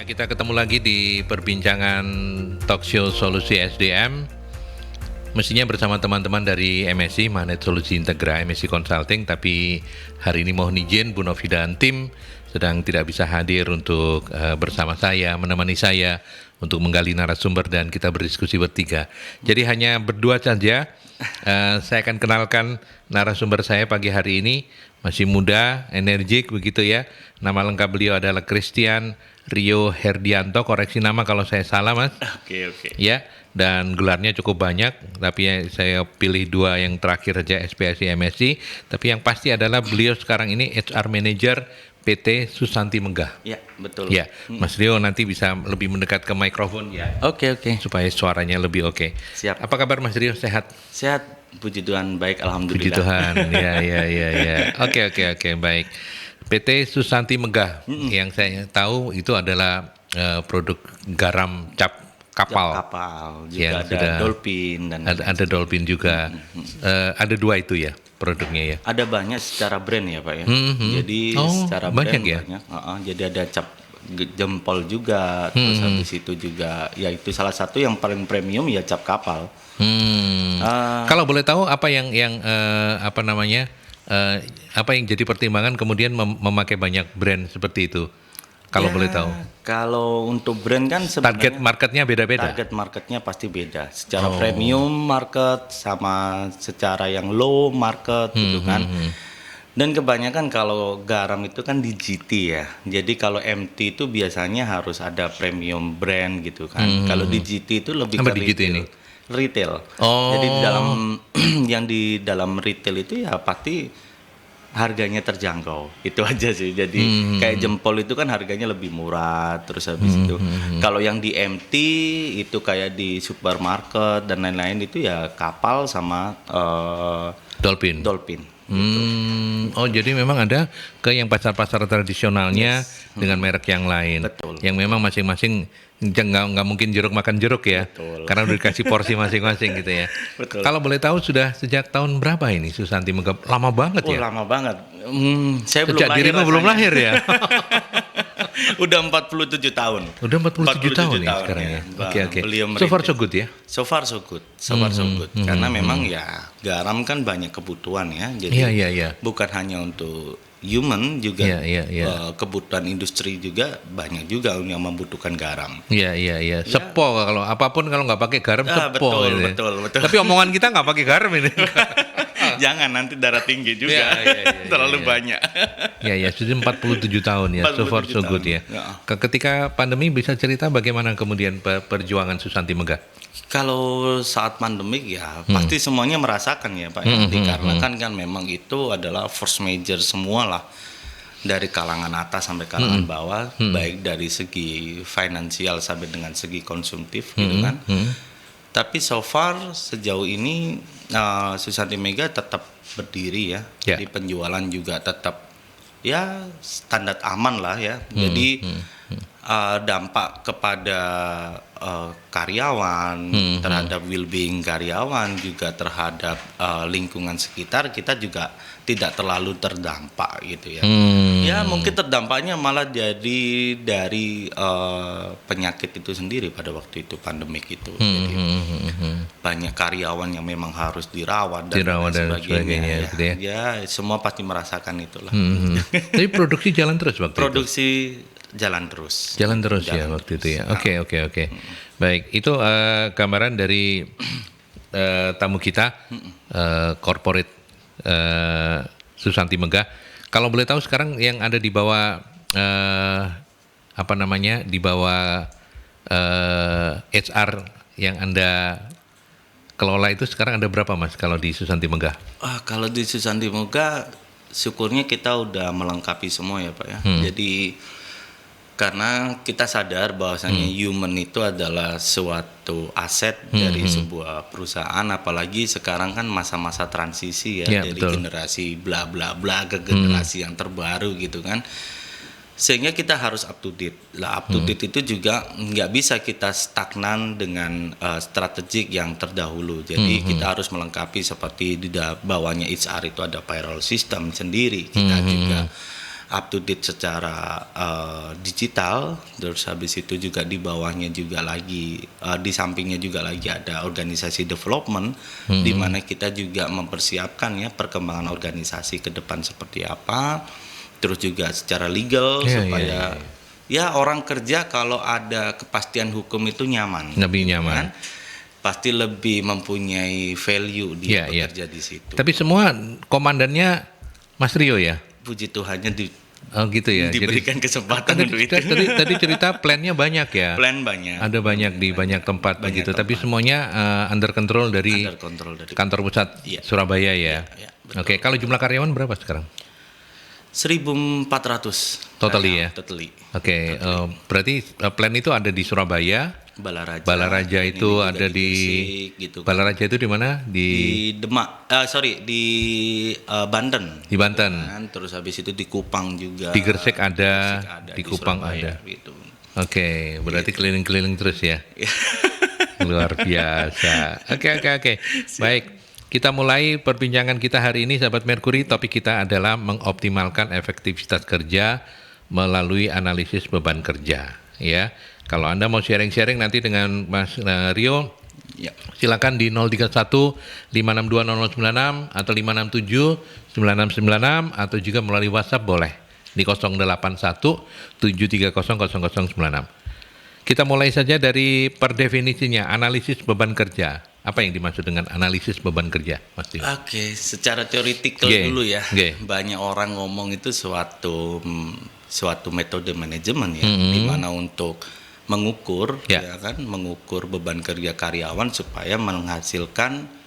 kita ketemu lagi di perbincangan talk show Solusi SDM. Mestinya bersama teman-teman dari MSI, Magnet Solusi Integra, MSI Consulting. Tapi hari ini mohon izin, Bu Novi dan tim sedang tidak bisa hadir untuk bersama saya, menemani saya untuk menggali narasumber dan kita berdiskusi bertiga. Jadi hanya berdua saja. Saya akan kenalkan narasumber saya pagi hari ini. Masih muda, energik begitu ya. Nama lengkap beliau adalah Christian Rio Herdianto. Koreksi nama kalau saya salah, Mas. Oke. Ya, dan gelarnya cukup banyak, tapi saya pilih dua yang terakhir saja, SPSI MSI. Tapi yang pasti adalah beliau sekarang ini HR Manager PT Susanti Megah. Ya, betul. Ya, Mas Rio nanti bisa lebih mendekat ke mikrofon ya. Oke. Supaya suaranya lebih oke. Siap. Apa kabar Mas Rio? Sehat? Sehat, puji Tuhan, baik, alhamdulillah. Puji Tuhan. Ya. Oke, baik. PT Susanti Megah yang saya tahu itu adalah produk garam cap kapal. Juga ada Dolphin dan ada Dolphin juga. Ada dua itu ya produknya ya. ada banyak secara brand ya Pak ya. Jadi secara banyak brand ya? banyak. Jadi ada cap jempol juga, terus habis itu juga, ya itu salah satu yang paling premium ya cap kapal. Kalau boleh tahu apa yang apa namanya? Apa yang jadi pertimbangan kemudian memakai banyak brand seperti itu? Kalau boleh tahu. Kalau untuk brand kan sebenarnya Target marketnya beda-beda. Target marketnya pasti beda. Secara premium market sama secara yang low market gitu kan. Dan kebanyakan kalau garam itu kan di GT ya. Jadi kalau MT itu biasanya harus ada premium brand gitu kan. Kalau di GT itu lebih Apa ke di GT ini? retail. Jadi di dalam yang di dalam retail itu ya pasti harganya terjangkau. Itu aja sih. Jadi kayak jempol itu kan harganya lebih murah. Terus habis itu kalau yang di MT itu kayak di supermarket dan lain-lain itu ya kapal sama Dolphin. Gitu. Oh, jadi memang ada ke yang pasar-pasar tradisionalnya dengan merek yang lain. Betul. Yang memang masing-masing nggak mungkin jeruk makan jeruk ya. Betul. Karena udah dikasih porsi masing-masing gitu ya. Betul. Kalau boleh tahu sudah sejak tahun berapa ini Susanti Megah? Lama banget ya? Lama banget. Saya Sejak dirimu belum lahir ya? Udah 47 tahun. Udah 47 tahun ya sekarang ya. Oke. So far so good ya? So far so good. Karena memang ya garam kan banyak kebutuhan ya. Jadi Iya. bukan hanya untuk human juga, kebutuhan industri juga banyak juga yang membutuhkan garam. Iya. Sepo kalau apapun kalau nggak pakai garam sepo. Betul. Tapi omongan kita nggak pakai garam ini. Jangan nanti darah tinggi juga. Terlalu banyak. Ya, sudah 47 tahun ya. So far so good ya. Ketika pandemi bisa cerita bagaimana kemudian perjuangan Susanti Megah? Kalau saat pandemik ya pasti semuanya merasakan ya Pak. Dikarenakan kan memang itu adalah force major semua lah. Dari kalangan atas sampai kalangan bawah. Baik dari segi finansial sampai dengan segi konsumtif gitu kan. Tapi so far sejauh ini Susanti Megah tetap berdiri ya. Jadi penjualan juga tetap ya standar aman lah ya. Jadi dampak kepada karyawan, terhadap well-being karyawan, juga terhadap lingkungan sekitar kita juga tidak terlalu terdampak gitu ya. Ya mungkin terdampaknya malah jadi dari penyakit itu sendiri pada waktu itu pandemik itu. Jadi banyak karyawan yang memang harus dirawat dan sebagainya. Ya semua pasti merasakan itulah. Tapi produksi jalan terus waktu itu. Jalan terus ya waktu itu ya. Oke. Baik, itu gambaran dari tamu kita, corporate Susanti Megah. Kalau boleh tahu sekarang yang ada di bawah di bawah HR yang Anda kelola itu sekarang ada berapa Mas kalau di Susanti Megah? Kalau di Susanti Megah syukurnya kita udah melengkapi semua ya Pak ya. Jadi karena kita sadar bahwasanya human itu adalah suatu aset dari sebuah perusahaan, apalagi sekarang kan masa-masa transisi ya, dari generasi bla bla bla ke generasi yang terbaru gitu kan. Sehingga kita harus up to date. Up to date itu juga nggak bisa kita stagnan dengan strategik yang terdahulu. Jadi kita harus melengkapi seperti di bawahnya HR itu ada payroll system sendiri. Kita juga up to date secara digital. Terus habis itu juga di bawahnya juga lagi di sampingnya juga lagi ada organisasi development, di mana kita juga mempersiapkan ya perkembangan organisasi ke depan seperti apa. Terus juga secara legal supaya ya orang kerja kalau ada kepastian hukum itu nyaman. Lebih nyaman. Kan? Pasti lebih mempunyai value dia bekerja di situ. Tapi semua komandannya Mas Rio ya? Puji Tuhannya gitu ya. Diberikan kesempatan untuk itu. Tadi cerita plannya banyak ya. Plan banyak. Ada banyak di banyak tempat begitu. Tapi semuanya under control dari kantor pusat Surabaya ya. Oke, kalau jumlah karyawan berapa sekarang? 1.400 totally ya. Totally. Oke, berarti plan itu ada di Surabaya. Balaraja itu ada di gitu. Balaraja itu di mana? Di Demak. Di Banten. Di Banten. Terus habis itu di Kupang juga. Di Gresik ada, di Kupang Surabaya, ada. Gitu. Oke, berarti keliling-keliling terus ya. Luar biasa. Oke. Baik. Kita mulai perbincangan kita hari ini, sahabat Merkuri. Topik kita adalah mengoptimalkan efektivitas kerja melalui analisis beban kerja. Ya, kalau Anda mau sharing-sharing nanti dengan Mas Rio, silakan di 031 562 0096 atau 567 9696 atau juga melalui WhatsApp boleh di 081 730 0096. Kita mulai saja dari per definisinya, analisis beban kerja. Apa yang dimaksud dengan analisis beban kerja, Mas Rio? Oke, secara teoretikal dulu ya. Banyak orang ngomong itu suatu metode manajemen ya, di mana untuk mengukur mengukur beban kerja karyawan supaya menghasilkan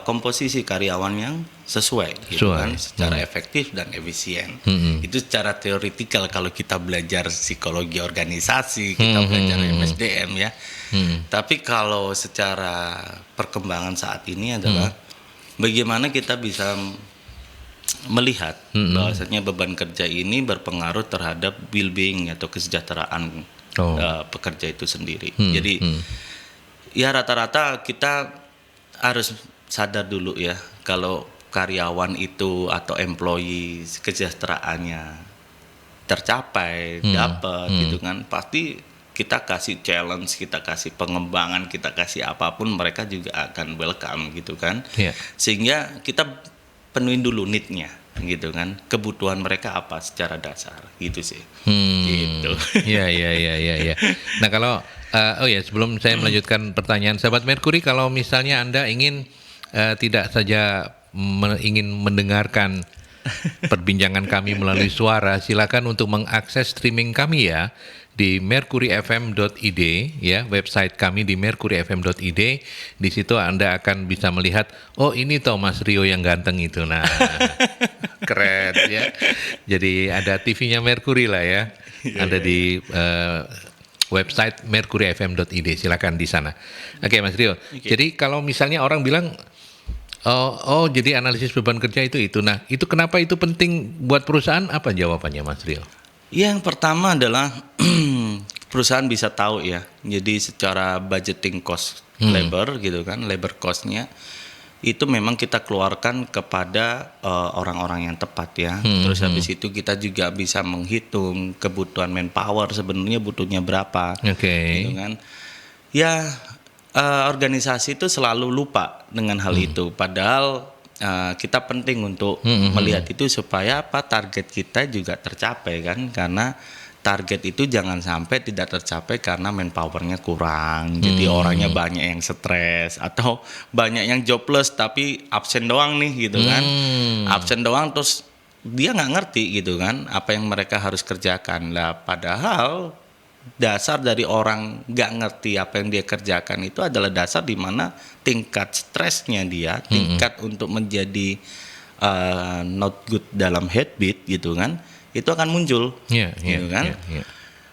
komposisi karyawan yang sesuai gitu kan, secara efektif dan efisien. Itu secara teoretikal kalau kita belajar psikologi organisasi, kita belajar MSDM ya. Tapi kalau secara perkembangan saat ini adalah bagaimana kita bisa melihat bahwasanya beban kerja ini berpengaruh terhadap well-being atau kesejahteraan pekerja itu sendiri. Jadi ya rata-rata kita harus sadar dulu ya, kalau karyawan itu atau employee kesejahteraannya tercapai, dapat gitu kan, pasti kita kasih challenge, kita kasih pengembangan, kita kasih apapun, mereka juga akan welcome gitu kan. Sehingga kita penuhin dulu need-nya gitu kan, kebutuhan mereka apa secara dasar gitu sih. Gitu. Ya. Nah kalau sebelum saya melanjutkan pertanyaan sahabat Merkuri, kalau misalnya Anda ingin tidak saja ingin mendengarkan perbincangan kami melalui suara, silakan untuk mengakses streaming kami ya di mercuryfm.id ya, website kami di mercuryfm.id. Di situ Anda akan bisa melihat, oh ini toh Mas Rio yang ganteng itu. Nah, keren ya. Jadi ada TV-nya Mercury lah ya. Ada di website mercuryfm.id, silakan di sana. Oke, Mas Rio. Jadi kalau misalnya orang bilang jadi analisis beban kerja itu. Nah, itu kenapa itu penting buat perusahaan? Apa jawabannya, Mas Rio? Yang pertama adalah perusahaan bisa tahu ya. Jadi secara budgeting cost labor gitu kan, labor cost-nya itu memang kita keluarkan kepada orang-orang yang tepat ya. Terus habis itu kita juga bisa menghitung kebutuhan manpower sebenarnya butuhnya berapa. Gitu kan. Ya, organisasi itu selalu lupa dengan hal itu. Padahal kita penting untuk melihat itu supaya target kita juga tercapai kan. Karena target itu jangan sampai tidak tercapai karena manpowernya kurang. Jadi orangnya banyak yang stres atau banyak yang jobless tapi absen doang nih gitu kan. Absen doang terus dia nggak ngerti gitu kan apa yang mereka harus kerjakan. Lah padahal dasar dari orang nggak ngerti apa yang dia kerjakan itu adalah dasar di mana tingkat stresnya dia, tingkat untuk menjadi not good dalam habit gitu kan, itu akan muncul, gitu kan.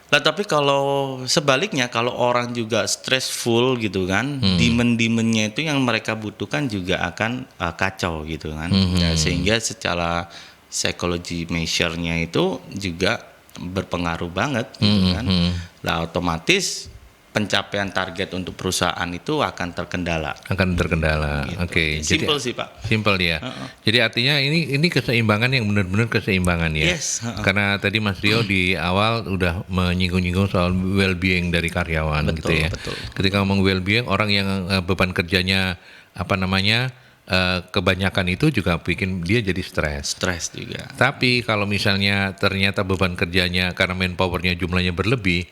Nah tapi kalau sebaliknya, kalau orang juga stressful gitu kan, demand-demandnya itu yang mereka butuhkan juga akan kacau gitu kan. Sehingga secara psikologi measure-nya itu juga berpengaruh banget gitu kan. Lah otomatis pencapaian target untuk perusahaan itu akan terkendala. Gitu. Oke. Simple sih Pak. Simple ya. Jadi artinya ini keseimbangan yang benar-benar keseimbangan ya. Yes. Karena tadi Mas Rio di awal udah menyinggung-nyinggung soal well-being dari karyawan gitu ya. Betul. Ketika ngomong well-being, orang yang beban kerjanya kebanyakan itu juga bikin dia jadi stres. Stres juga. Tapi kalau misalnya ternyata beban kerjanya karena manpowernya jumlahnya berlebih,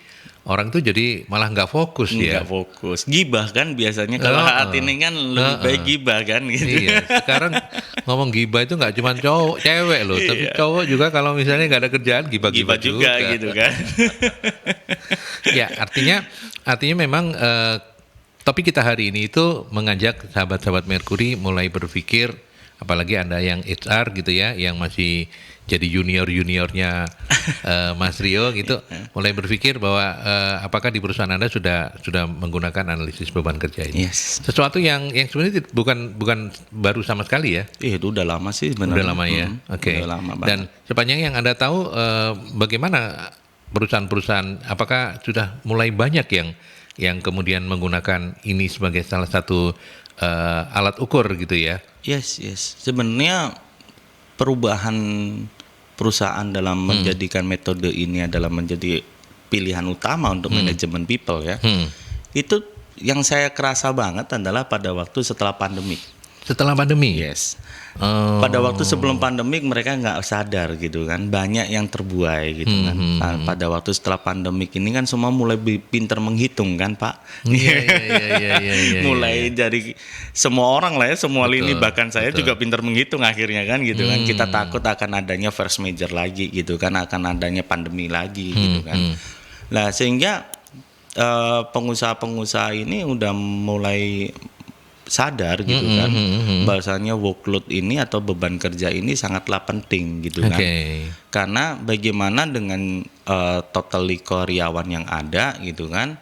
orang tuh jadi malah nggak fokus ya. Nggak fokus. Gibah kan biasanya kalau saat ini kan lebih baik gibah kan gitu. Iya, sekarang ngomong gibah itu nggak cuma cowok, cewek loh, tapi cowok juga kalau misalnya nggak ada kerjaan gibah juga gitu kan. Ya, artinya memang topik kita hari ini itu mengajak sahabat-sahabat Merkuri mulai berpikir, apalagi Anda yang HR gitu ya, yang masih jadi juniornya Mas Rio gitu, mulai berpikir bahwa apakah di perusahaan Anda sudah menggunakan analisis beban kerja ini. Yes. Sesuatu yang sebenarnya bukan baru sama sekali ya. Itu udah lama sih sebenarnya. Udah lama ya. Oke. Udah lama banget. Dan sepanjang yang Anda tahu bagaimana perusahaan-perusahaan, apakah sudah mulai banyak yang kemudian menggunakan ini sebagai salah satu alat ukur gitu ya? Yes. Sebenarnya perubahan perusahaan dalam menjadikan metode ini adalah menjadi pilihan utama untuk manajemen people ya. Itu yang saya kerasa banget adalah pada waktu setelah pandemik. Setelah pandemi? Yes. Pada waktu sebelum pandemik mereka nggak sadar gitu kan, banyak yang terbuai gitu kan. Pada waktu setelah pandemik ini kan semua mulai pinter menghitung kan Pak. Iya. Mulai dari semua orang lah ya, semua lini, bahkan saya juga pinter menghitung akhirnya kan gitu kan. Kita takut akan adanya force major lagi gitu kan, akan adanya pandemi lagi gitu kan. Nah sehingga pengusaha-pengusaha ini udah mulai sadar gitu kan, bahasanya workload ini atau beban kerja ini sangatlah penting gitu kan. Karena bagaimana dengan totally karyawan yang ada gitu kan,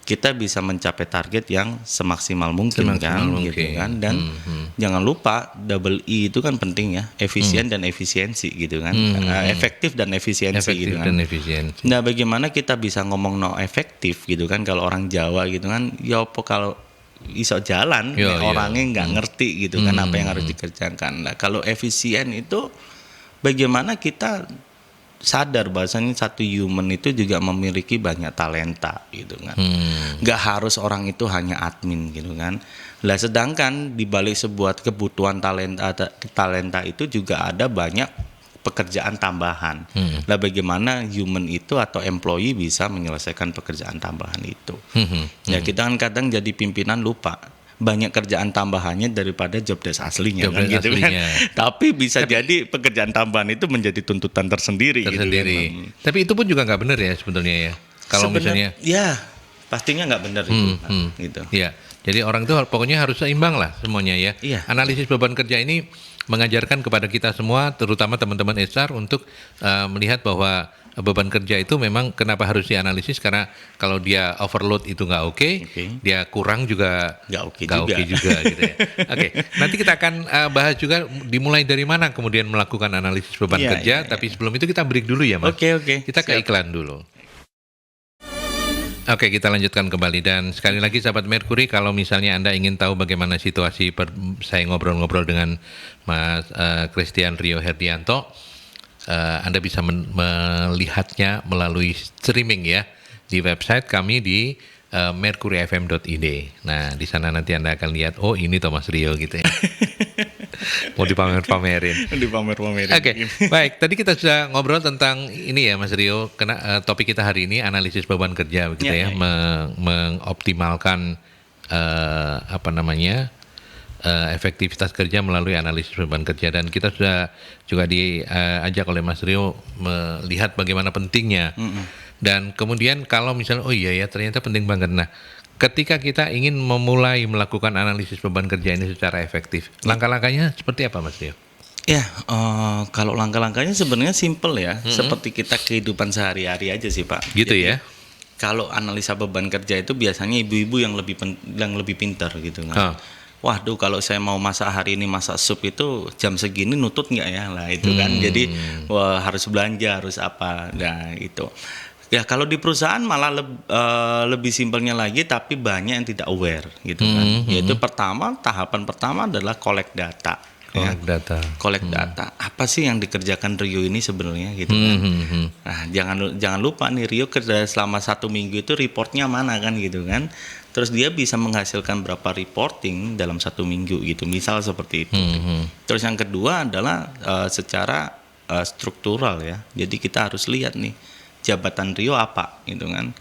kita bisa mencapai target yang semaksimal mungkin gitu kan. Dan jangan lupa double E itu kan penting ya, efisien dan efisiensi gitu kan. Efektif dan efisiensi gitu kan. Nah bagaimana kita bisa ngomong no efektif gitu kan, kalau orang Jawa gitu kan, ya apa kalau iso jalan, orangnya nggak ngerti gitu kan apa yang harus dikerjakan. Nah, kalau efisien itu bagaimana kita sadar bahwasanya satu human itu juga memiliki banyak talenta gitu kan. Nggak harus orang itu hanya admin gitu kan. Lah sedangkan di balik sebuah kebutuhan talenta itu juga ada banyak pekerjaan tambahan. Lah bagaimana human itu atau employee bisa menyelesaikan pekerjaan tambahan itu. Ya kita kan kadang jadi pimpinan lupa banyak kerjaan tambahannya daripada job desk aslinya kan gitu kan. Tapi bisa jadi pekerjaan tambahan itu menjadi tuntutan tersendiri. Gitu kan. Tapi itu pun juga nggak benar ya sebetulnya ya. Kalau misalnya ya pastinya nggak benar itu gitu. Ya. Jadi orang itu pokoknya harus seimbang lah semuanya ya. Analisis beban kerja ini mengajarkan kepada kita semua, terutama teman-teman HR, untuk melihat bahwa beban kerja itu memang kenapa harus dianalisis, karena kalau dia overload itu nggak oke, dia kurang juga nggak oke juga gitu ya. Nanti kita akan bahas juga dimulai dari mana kemudian melakukan analisis beban kerja, tapi sebelum itu kita break dulu ya Mas. Kita ke iklan dulu. Oke, kita lanjutkan kembali, dan sekali lagi sahabat Merkuri, kalau misalnya Anda ingin tahu bagaimana situasi saya ngobrol-ngobrol dengan Mas Christian Rio Herdianto, Anda bisa melihatnya melalui streaming ya di website kami di mercuryfm.id. Nah, di sana nanti Anda akan lihat, oh ini Thomas Rio gitu ya. Mau dipamer-pamerin. Oke, baik. Tadi kita sudah ngobrol tentang ini ya Mas Rio, topik kita hari ini analisis beban kerja begitu ya. Mengoptimalkan efektivitas kerja melalui analisis beban kerja, dan kita sudah juga diajak oleh Mas Rio melihat bagaimana pentingnya. Dan kemudian kalau misalnya ternyata penting banget. Nah, ketika kita ingin memulai melakukan analisis beban kerja ini secara efektif, langkah-langkahnya seperti apa Mas Rio? Ya, kalau langkah-langkahnya sebenarnya simple ya, seperti kita kehidupan sehari-hari aja sih Pak. Gitu. Jadi, ya. Kalau analisa beban kerja itu biasanya ibu-ibu yang lebih pintar gitu kan. Waduh, kalau saya mau masak hari ini, masak sup itu jam segini nutut nggak ya? Lah itu kan, jadi harus belanja, harus apa, nah itu. Ya kalau di perusahaan malah lebih simpelnya lagi, tapi banyak yang tidak aware gitu kan. Yaitu tahapan pertama adalah collect data. Collect data. Apa sih yang dikerjakan Rio ini sebenarnya gitu kan. Nah jangan lupa nih, Rio kerja selama 1 minggu itu reportnya mana kan gitu kan. Terus dia bisa menghasilkan berapa reporting dalam 1 minggu gitu, misal seperti itu. Terus yang kedua adalah secara struktural ya. Jadi kita harus lihat nih, jabatan Rio apa gitu kan.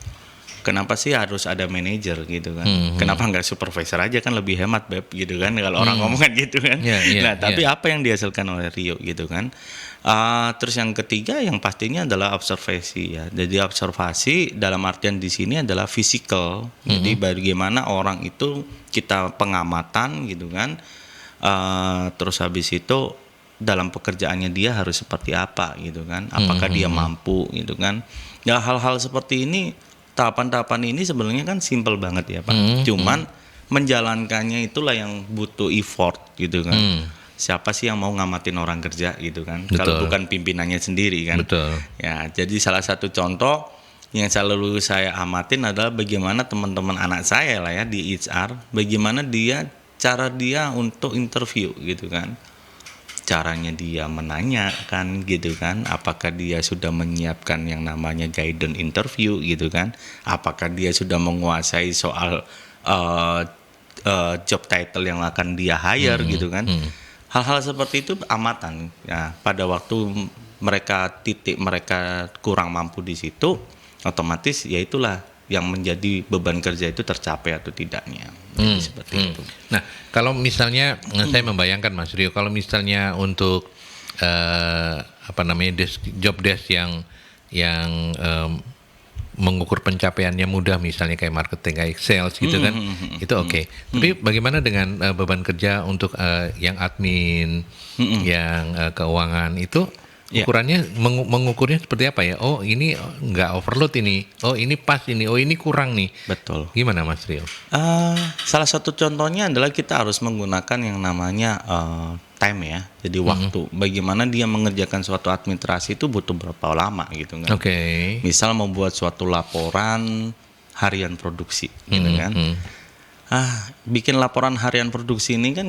Kenapa sih harus ada manajer gitu kan? Kenapa nggak supervisor aja, kan lebih hemat Beb gitu kan, kalau orang ngomong kan gitu kan. Nah tapi apa yang dihasilkan oleh Rio gitu kan. Terus yang ketiga yang pastinya adalah observasi ya. Jadi observasi dalam artian di sini adalah physical. Jadi bagaimana orang itu kita pengamatan gitu kan. Terus habis itu dalam pekerjaannya dia harus seperti apa gitu kan. Apakah dia mampu gitu kan. Ya hal-hal seperti ini, tahapan-tahapan ini sebenarnya kan simple banget ya Pak. Cuman menjalankannya itulah yang butuh effort gitu kan. Siapa sih yang mau ngamatin orang kerja gitu kan, kalau bukan pimpinannya sendiri kan. Ya jadi salah satu contoh yang selalu saya amatin adalah bagaimana teman-teman anak saya lah ya di HR, bagaimana cara dia untuk interview gitu kan. Caranya dia menanyakan gitu kan, apakah dia sudah menyiapkan yang namanya guidance interview gitu kan, apakah dia sudah menguasai soal job title yang akan dia hire gitu kan. Hal-hal seperti itu amatan ya. Pada waktu mereka kurang mampu di situ, otomatis ya itulah yang menjadi beban kerja itu tercapai atau tidaknya. Jadi seperti itu. Nah, kalau misalnya saya membayangkan Mas Rio, kalau misalnya untuk job desk yang mengukur pencapaiannya mudah, misalnya kayak marketing, kayak sales gitu kan, itu oke. Tapi bagaimana dengan beban kerja untuk yang admin, yang keuangan itu? Ukurannya mengukurnya seperti apa ya? Oh ini nggak overload ini, oh ini pas ini, oh ini kurang nih. Betul. Gimana Mas Rio? Salah satu contohnya adalah kita harus menggunakan yang namanya time ya, jadi waktu. Bagaimana dia mengerjakan suatu administrasi itu butuh berapa lama gitu kan? Misal membuat suatu laporan harian produksi, gitu kan? Bikin laporan harian produksi ini kan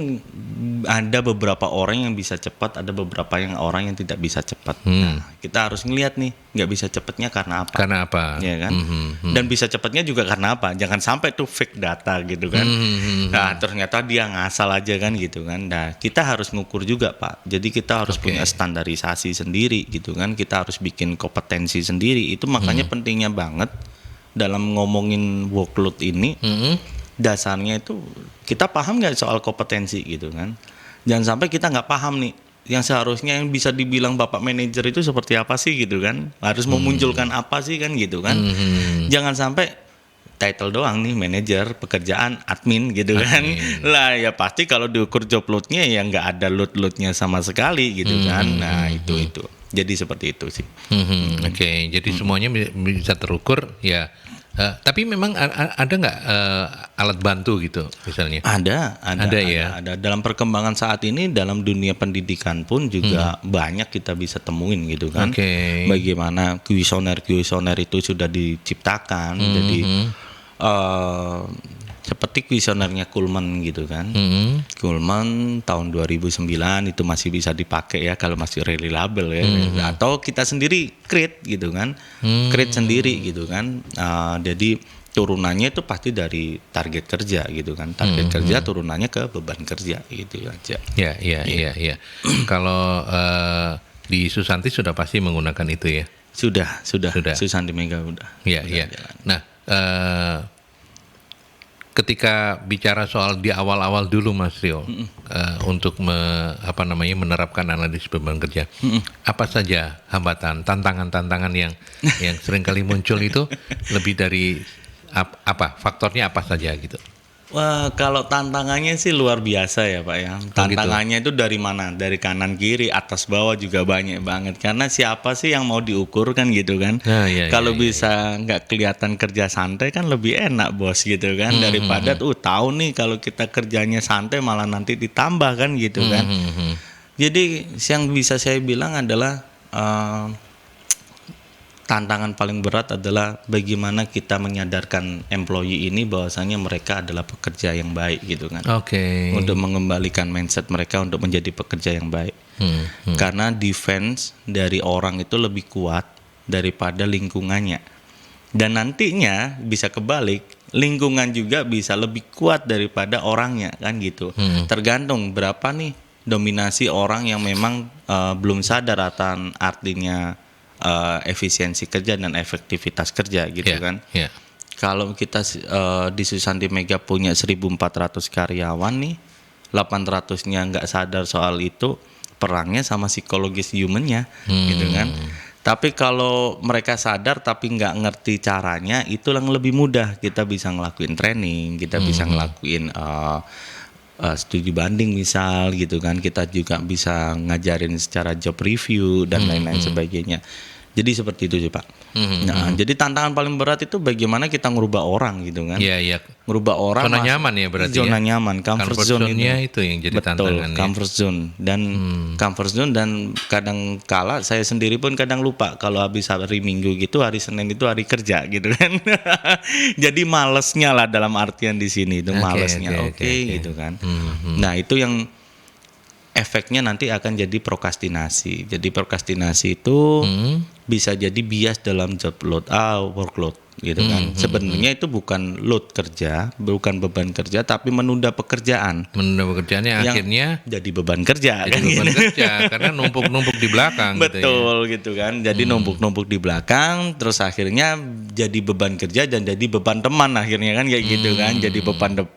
ada beberapa orang yang bisa cepat, ada beberapa orang yang tidak bisa cepat. Nah, kita harus ngelihat nih, nggak bisa cepatnya karena apa? Ya kan? Dan bisa cepatnya juga karena apa? Jangan sampai tuh fake data gitu kan. Nah, ternyata dia ngasal aja kan gitu kan. Nah, kita harus ngukur juga Pak. Jadi kita harus punya standarisasi sendiri gitu kan. Kita harus bikin kompetensi sendiri. Itu makanya pentingnya banget dalam ngomongin workload ini. Dasarnya itu kita paham nggak soal kompetensi gitu kan. Jangan sampai kita nggak paham nih, yang seharusnya yang bisa dibilang bapak manajer itu seperti apa sih gitu kan, harus memunculkan apa sih kan gitu kan. Jangan sampai title doang nih manajer, pekerjaan admin gitu kan. Lah ya pasti kalau diukur job load-nya ya nggak ada load-loadnya sama sekali gitu kan. Nah itu jadi seperti itu sih. Jadi semuanya bisa terukur ya. Tapi memang ada nggak alat bantu gitu misalnya? Ada ya. Ada. Dalam perkembangan saat ini dalam dunia pendidikan pun juga banyak kita bisa temuin gitu kan. Bagaimana kuesioner itu sudah diciptakan. Jadi seperti kuesionernya Kuhlman gitu kan. Kuhlman tahun 2009 itu masih bisa dipakai ya kalau masih reliable ya. Atau kita sendiri create gitu kan. Create sendiri gitu kan. Jadi turunannya itu pasti dari target kerja gitu kan. Target kerja turunannya ke beban kerja gitu aja. Iya. Kalau di Susanti sudah pasti menggunakan itu ya. Sudah. Susanti Mega udah. Iya. Nah, ketika bicara soal di awal-awal dulu Mas Rio, untuk menerapkan analisis beban kerja, apa saja hambatan, tantangan-tantangan yang seringkali muncul itu, lebih dari faktornya apa saja gitu? Wah, kalau tantangannya sih luar biasa ya Pak ya. Tantangannya itu dari mana? Dari kanan kiri, atas bawah juga banyak banget. Karena siapa sih yang mau diukur kan gitu kan? Kalau bisa nggak kelihatan kerja santai kan lebih enak bos gitu kan. Daripada tahu nih kalau kita kerjanya santai malah nanti ditambah kan gitu kan. Jadi yang bisa saya bilang adalah tantangan paling berat adalah bagaimana kita menyadarkan employee ini bahwasanya mereka adalah pekerja yang baik gitu kan. Oke. Untuk mengembalikan mindset mereka untuk menjadi pekerja yang baik. Karena defense dari orang itu lebih kuat daripada lingkungannya. Dan nantinya bisa kebalik, lingkungan juga bisa lebih kuat daripada orangnya kan gitu. Tergantung berapa nih dominasi orang yang memang belum sadar akan artinya efisiensi kerja dan efektivitas kerja gitu kan. Kalau kita di Susanti Mega punya 1.400 karyawan nih, 800-nya nggak sadar soal itu, perangnya sama psikologis humannya gitu kan. Tapi kalau mereka sadar tapi nggak ngerti caranya, itu yang lebih mudah. Kita bisa ngelakuin training, kita bisa ngelakuin studi banding misal gitu kan. Kita juga bisa ngajarin secara job review dan lain-lain sebagainya. Jadi seperti itu sih Pak. Nah, jadi tantangan paling berat itu bagaimana kita ngerubah orang gitu kan. Iya. Ngerubah orang. Zona nyaman ya berarti. Zona nyaman, comfort zone-nya itu yang jadi betul, tantangan. Comfort zone dan comfort zone, dan kadang kala saya sendiri pun kadang lupa kalau habis hari Minggu gitu, hari Senin itu hari kerja gitu kan. Jadi malesnya lah dalam artian di sini itu malesnya. Oke, gitu kan. Nah, itu yang efeknya nanti akan jadi prokrastinasi. Jadi prokrastinasi itu bisa jadi bias dalam job load, workload gitu kan. Sebenarnya itu bukan load kerja, bukan beban kerja, tapi menunda pekerjaan. Menunda pekerjaannya yang akhirnya jadi beban kerja. Jadi beban kerja karena numpuk-numpuk di belakang. Betul gitu kan. Jadi numpuk-numpuk di belakang, terus akhirnya jadi beban kerja dan jadi beban teman akhirnya kan kayak gitu kan. Jadi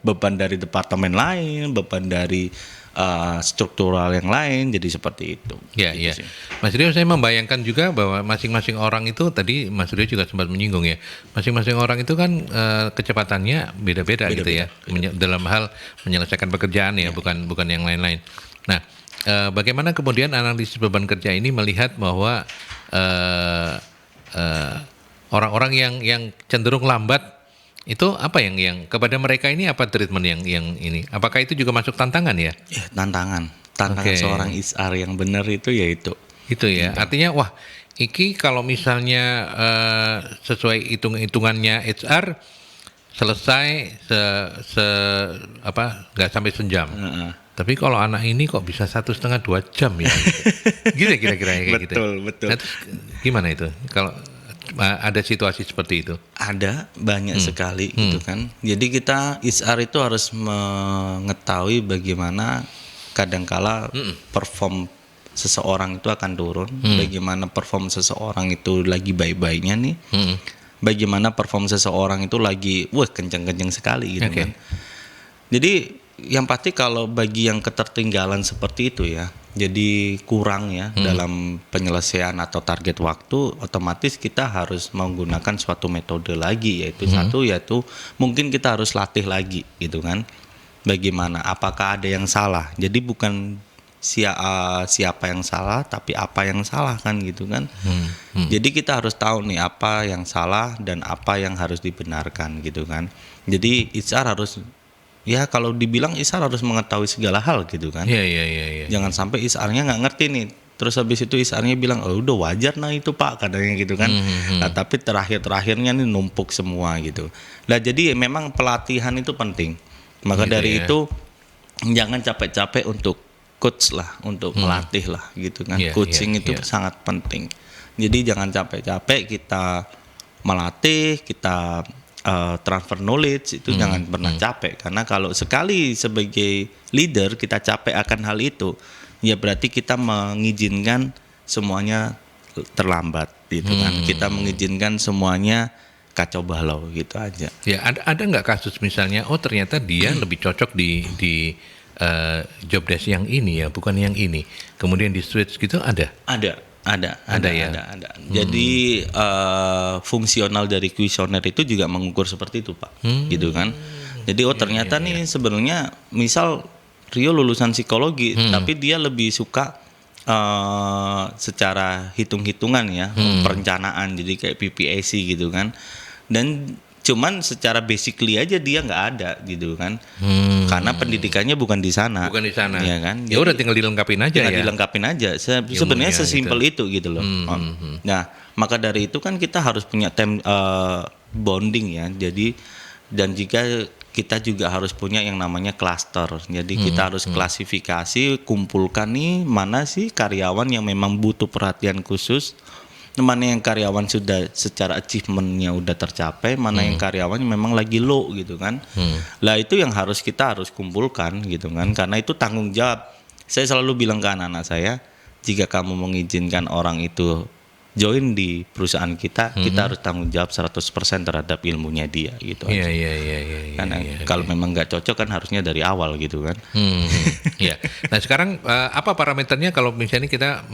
beban dari departemen lain, beban dari struktural yang lain, jadi seperti itu. Ya, gitu. Mas Rio, saya membayangkan juga bahwa masing-masing orang itu, tadi Mas Rio juga sempat menyinggung ya, masing-masing orang itu kan kecepatannya beda-beda gitu ya, dalam hal menyelesaikan pekerjaan ya, bukan yang lain-lain. Nah, bagaimana kemudian analisis beban kerja ini melihat bahwa orang-orang yang cenderung lambat itu apa yang kepada mereka ini apa treatment yang ini? Apakah itu juga masuk tantangan ya? Ya, tantangan seorang HR yang benar itu ya itu. Itu ya. Artinya wah, iki kalau misalnya sesuai hitungannya HR selesai nggak sampai sejam. Tapi kalau anak ini kok bisa 1,5-2 jam ya? Gitu kira-kira kayak gitu. Betul. Nah, gimana itu? Kalau ada situasi seperti itu? Ada, banyak sekali gitu kan. Jadi kita HR itu harus mengetahui bagaimana kadangkala perform seseorang itu akan turun, bagaimana perform seseorang itu lagi baik-baiknya nih, bagaimana perform seseorang itu lagi kenceng-kenceng sekali gitu kan. Jadi yang pasti kalau bagi yang ketertinggalan seperti itu ya, jadi kurang ya dalam penyelesaian atau target waktu, otomatis kita harus menggunakan suatu metode lagi, yaitu yaitu mungkin kita harus latih lagi gitu kan. Bagaimana, apakah ada yang salah? Jadi bukan siapa yang salah, tapi apa yang salah kan gitu kan. Jadi kita harus tahu nih apa yang salah dan apa yang harus dibenarkan gitu kan. Jadi HR harus, ya kalau dibilang HR harus mengetahui segala hal gitu kan. Iya. Jangan sampai HR-nya nggak ngerti nih. Terus habis itu HR-nya bilang, udah wajar nah itu Pak, katanya gitu kan. Nah tapi terakhirnya nih numpuk semua gitu. Nah jadi memang pelatihan itu penting. Maka dari itu jangan capek-capek untuk coach lah, untuk melatih lah gitu kan. Coaching itu sangat penting. Jadi jangan capek-capek kita melatih, kita transfer knowledge itu jangan pernah capek, karena kalau sekali sebagai leader kita capek akan hal itu, ya berarti kita mengizinkan semuanya terlambat gitu kan. Kita mengizinkan semuanya kacau balau gitu aja. Ya ada nggak kasus misalnya ternyata dia lebih cocok di job desk yang ini ya, bukan yang ini, kemudian di switch gitu ada. Ada. Jadi fungsional dari kuesioner itu juga mengukur seperti itu Pak, gitu kan. Jadi ternyata nih sebenarnya misal Rio lulusan psikologi, tapi dia lebih suka secara hitung-hitungan ya, perencanaan, jadi kayak PPAC gitu kan. Dan cuman secara basically aja dia nggak ada gitu kan, karena pendidikannya bukan di sana. Bukan di sana. Ya kan. Ya udah tinggal dilengkapin aja Tinggal ya. dilengkapin aja. Sebenarnya sesimpel itu gitu loh. Nah, maka dari itu kan kita harus punya bonding ya. Jadi dan jika kita juga harus punya yang namanya cluster. Jadi kita harus klasifikasi, kumpulkan nih mana sih karyawan yang memang butuh perhatian khusus, mana yang karyawan sudah secara achievementnya udah tercapai, mana yang karyawan yang memang lagi low gitu kan. Lah itu yang kita harus kumpulkan gitu kan, karena itu tanggung jawab. Saya selalu bilang ke anak-anak saya, jika kamu mengizinkan orang itu join di perusahaan kita, kita harus tanggung jawab 100% terhadap ilmunya dia gitu aja. Iya. Karena kalau memang nggak cocok kan harusnya dari awal gitu kan. Iya. Nah sekarang apa parameternya kalau misalnya kita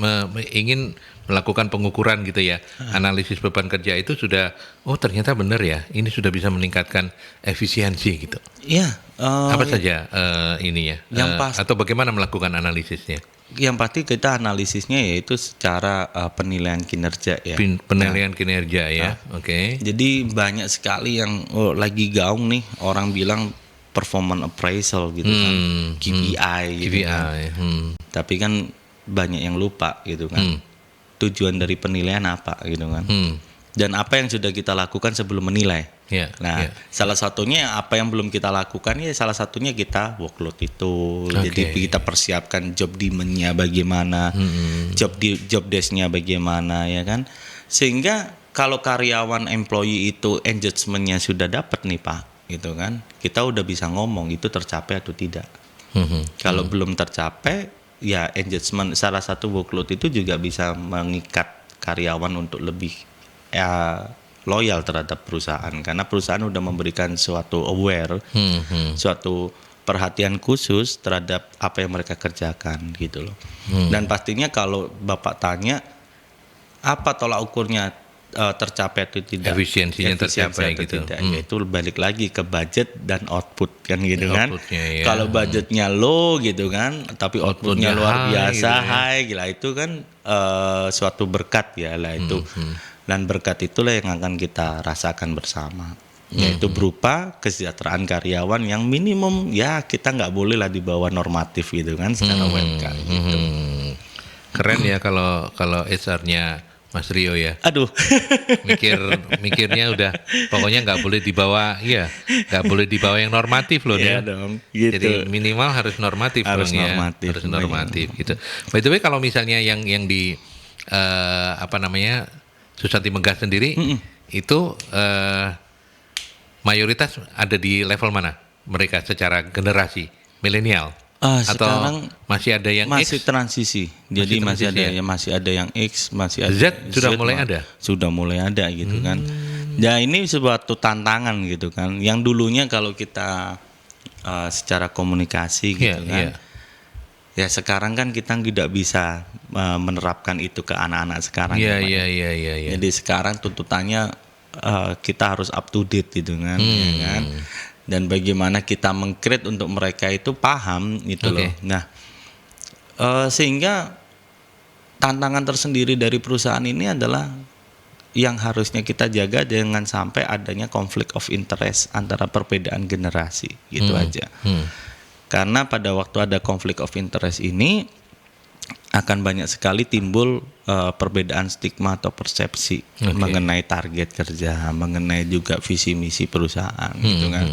ingin melakukan pengukuran gitu ya, analisis beban kerja itu sudah, ternyata benar ya, ini sudah bisa meningkatkan efisiensi gitu. Iya. Apa saja ini ya? Atau bagaimana melakukan analisisnya? Yang pasti kita analisisnya yaitu secara penilaian kinerja ya. Penilaian kinerja ya, oke. Jadi banyak sekali yang lagi gaung nih, orang bilang performance appraisal gitu kan, KPI gitu kan. Tapi kan banyak yang lupa gitu kan. Tujuan dari penilaian apa gitu kan. Dan apa yang sudah kita lakukan sebelum menilai. Salah satunya apa yang belum kita lakukan ya, salah satunya kita workload itu. Jadi kita persiapkan job demand-nya bagaimana, job desk-nya bagaimana ya kan. Sehingga kalau karyawan employee itu engagement-nya sudah dapat nih Pak, gitu kan. Kita udah bisa ngomong itu tercapai atau tidak. Kalau belum tercapai ya engagement, salah satu workload itu juga bisa mengikat karyawan untuk lebih loyal terhadap perusahaan, karena perusahaan udah memberikan suatu suatu perhatian khusus terhadap apa yang mereka kerjakan gitu loh. Dan pastinya kalau Bapak tanya apa tolak ukurnya tercapai atau tidak, efisiensinya tercapai atau gitu. Tidak, yaitu balik lagi ke budget dan output kan gitu kan. Ya. Kalau budgetnya low gitu kan, tapi outputnya luar biasa gitu high, gila itu kan suatu berkat ya lah itu. Dan berkat itulah yang akan kita rasakan bersama, yaitu berupa kesejahteraan karyawan yang minimum ya kita nggak boleh lah di bawah normatif gitu kan secara WMK gitu. Keren ya kalau HR-nya Mas Rio ya. Aduh. Mikirnya udah pokoknya nggak boleh dibawa, nggak boleh dibawa yang normatif loh ya. Dong, gitu. Jadi minimal harus normatif harus dong normatif, ya. Harus normatif gitu. By the way kalau misalnya yang di Susanti Megah sendiri itu mayoritas ada di level mana mereka secara generasi milenial? Atau sekarang masih ada yang masih X? transisi. Jadi masih ada yang X, masih ada Z sudah mulai ada. Sudah mulai ada gitu kan. Ya ini suatu tantangan gitu kan. Yang dulunya kalau kita secara komunikasi gitu kan. Ya sekarang kan kita tidak bisa menerapkan itu ke anak-anak sekarang. Iya. Jadi sekarang tuntutannya kita harus up to date gitu kan, ya kan. Dan bagaimana kita meng-create untuk mereka itu paham gitu loh. Nah, sehingga tantangan tersendiri dari perusahaan ini adalah yang harusnya kita jaga jangan sampai adanya konflik of interest antara perbedaan generasi gitu aja. Karena pada waktu ada konflik of interest ini akan banyak sekali timbul perbedaan stigma atau persepsi mengenai target kerja, mengenai juga visi misi perusahaan gitu kan.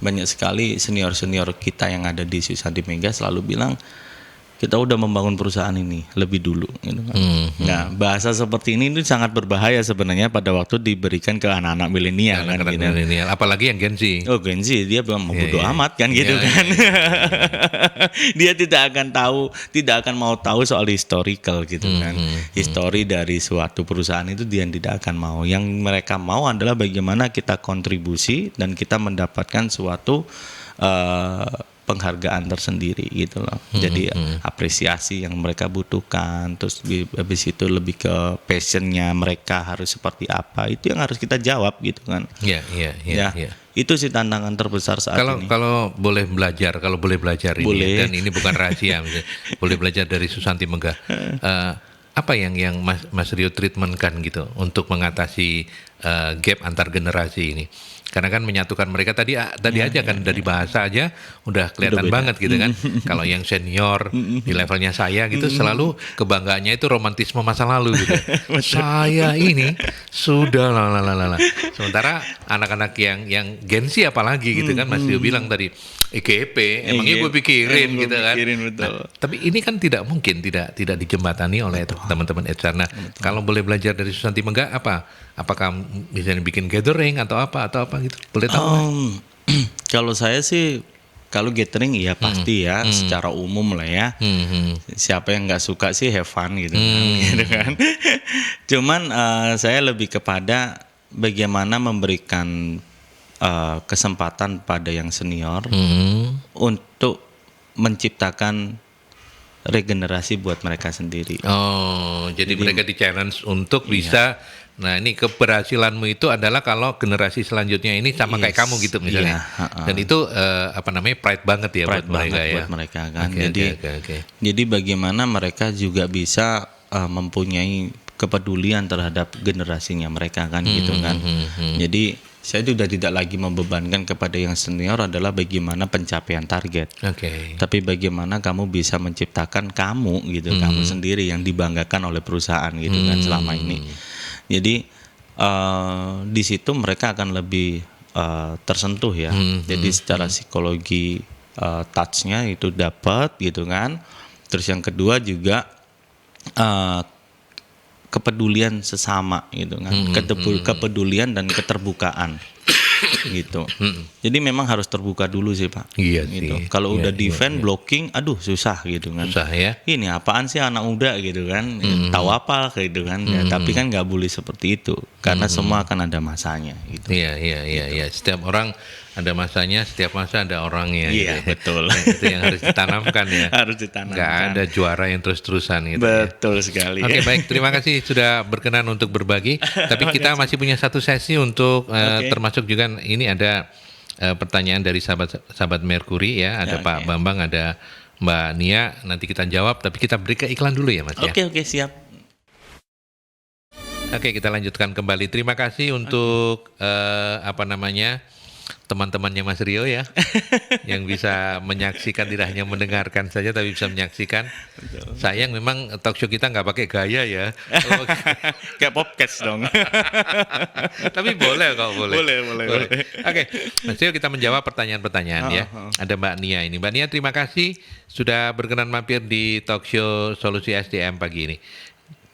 Banyak sekali senior-senior kita yang ada di Susanti Megah selalu bilang kita udah membangun perusahaan ini lebih dulu gitu kan. Nah, bahasa seperti ini sangat berbahaya sebenarnya pada waktu diberikan ke anak-anak milenial kan gitu. Milenial, apalagi yang Gen Z. Oh, Gen Z dia bilang bodo amat kan gitu kan. Dia tidak akan mau tahu soal historical gitu kan. Histori dari suatu perusahaan itu dia tidak akan mau. Yang mereka mau adalah bagaimana kita kontribusi dan kita mendapatkan suatu penghargaan tersendiri gitu loh. Jadi apresiasi yang mereka butuhkan, terus habis itu lebih ke passionnya mereka harus seperti apa, itu yang harus kita jawab gitu kan. Iya. Itu sih tantangan terbesar saat ini. Kalau boleh belajar ini, dan ini bukan rahasia, boleh belajar dari Susanti Megah. Apa yang Mas Rio treatmentkan gitu untuk mengatasi gap antar generasi ini? Karena kan menyatukan mereka tadi aja kan dari bahasa aja udah kelihatan Udah beda. banget gitu kan. Kalau yang senior di levelnya saya gitu selalu kebanggaannya itu romantisme masa lalu gitu. Saya ini sudah lah. Sementara anak-anak yang Gen Z apalagi gitu kan Mas Dio bilang tadi EGP emangnya gue pikirin Emang gue gitu kan. pikirin, betul. Nah, tapi ini kan tidak mungkin tidak dijembatani oleh teman-teman HR. Nah, kalau boleh belajar dari Susanti Megah apakah misalnya bikin gathering atau apa gitu? Boleh tahu? Kalau saya sih, kalau gathering ya pasti ya, secara umum lah ya. Siapa yang nggak suka sih have fun gitu kan. Cuman saya lebih kepada bagaimana memberikan kesempatan pada yang senior untuk menciptakan regenerasi buat mereka sendiri. Oh, jadi mereka di challenge untuk bisa. Nah, ini keberhasilanmu itu adalah kalau generasi selanjutnya ini sama kayak kamu gitu misalnya. Dan itu pride banget ya Pride buat mereka banget ya. buat mereka kan. Oke. Jadi bagaimana mereka juga bisa mempunyai kepedulian terhadap generasinya mereka kan gitu kan. Jadi saya sudah tidak lagi membebankan kepada yang senior adalah bagaimana pencapaian target. Oke. Tapi bagaimana kamu bisa menciptakan kamu gitu, kamu sendiri yang dibanggakan oleh perusahaan gitu kan selama ini. Jadi di situ mereka akan lebih tersentuh ya. Jadi secara psikologi touch-nya itu dapat gitu kan. Terus yang kedua juga kepedulian sesama gitu kan. Kepedulian dan keterbukaan gitu. Jadi memang harus terbuka dulu sih Pak. Iya gitu. sih. Kalau udah Iya, defend blocking, aduh susah gitu kan. Susah ya. Ini apaan sih anak muda gitu kan, tahu apa gitu kan. Ya, tapi kan nggak boleh seperti itu karena semua akan ada masanya gitu. Iya. Setiap orang ada masanya, setiap masa ada orangnya. Iya, gitu. betul. Nah, itu yang harus ditanamkan ya. Harus ditanamkan. Nggak ada juara yang terus-terusan gitu. Betul sekali. Oke, baik. Terima kasih sudah berkenan untuk berbagi. Tapi kita masih punya satu sesi untuk termasuk juga ini ada pertanyaan dari sahabat Merkuri ya. Ada Pak Bambang, ada Mbak Nia. Nanti kita jawab. Tapi kita beri ke iklan dulu ya, Mas ya. Oke, siap. Oke, kita lanjutkan kembali. Terima kasih untuk teman-temannya Mas Rio ya, yang bisa menyaksikan, tidak hanya mendengarkan saja, tapi bisa menyaksikan. Betul. Sayang memang talk show kita nggak pakai gaya ya. Kayak podcast dong. Tapi boleh kok, boleh. Boleh. Oke, Mas Rio, kita menjawab pertanyaan-pertanyaan ya. Ada Mbak Nia ini. Mbak Nia, terima kasih sudah berkenan mampir di talk show Solusi SDM pagi ini.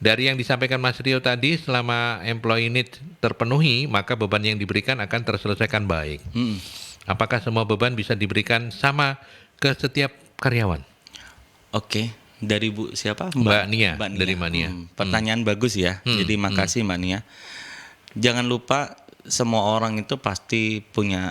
Dari yang disampaikan Mas Rio tadi, selama employee need terpenuhi, maka beban yang diberikan akan terselesaikan baik. Apakah semua beban bisa diberikan sama ke setiap karyawan? Oke, dari Bu siapa? Mbak Nia, dari Mbak Nia. Pertanyaan bagus ya. Jadi makasih Mbak Nia. Jangan lupa semua orang itu pasti punya